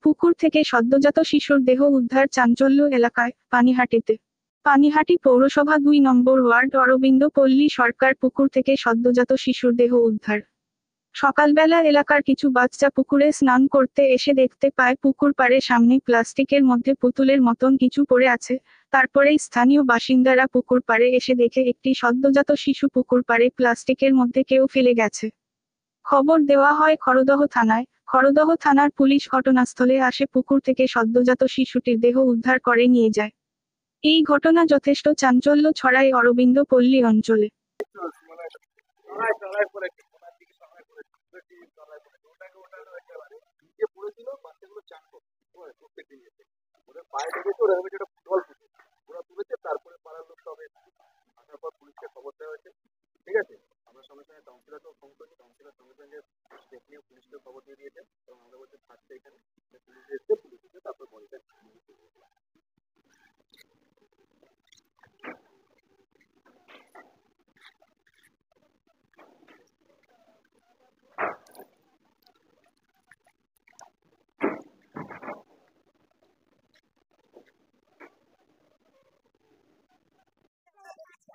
পুকুর থেকে সদ্যজাত শিশুর দেহ উদ্ধার চাঞ্চল্য এলাকায়, পানিহাটিতে। পানিহাটি পৌরসভা ২ নম্বর ওয়ার্ড অরবিন্দ পল্লী সরকার পুকুর থেকে সদ্যজাত শিশুর দেহ উদ্ধার। সকালবেলা এলাকার কিছু বাচ্চা পুকুরে স্নান করতে এসে দেখতে পায় পুকুর পাড়ে সামনে প্লাস্টিকের মধ্যে পুতুলের মতন কিছু পড়ে আছে। তারপরেই স্থানীয় বাসিন্দারা পুকুর পাড়ে এসে দেখে একটি সদ্যজাত শিশু পুকুর পাড়ে প্লাস্টিকের মধ্যে কেউ ফেলে গেছে। খবর দেওয়া হয় খড়দহ থানায়। খড়দহ থানার পুলিশ ঘটনাস্থলে আসে পুকুর থেকে সদ্যজাত শিশুটির দেহ উদ্ধার করে নিয়ে যায়। এই ঘটনা যথেষ্ট চাঞ্চল্য ছড়ায় অরবিন্দ পল্লী অঞ্চলে। ঠিক আছে, আমরা সঙ্গে সঙ্গে কাউন্সিলরকেও ফোন করি, কাউন্সিলর সঙ্গে সঙ্গে স্টেপ নিয়ে পুলিশকে খবর দিয়ে দিয়েছেন এবং আমরা বলছি থাকছে এখানে, পুলিশ এসে পুলিশ এসে তারপর বলবেন।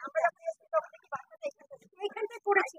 আমরা এখানটায় পড়েছি।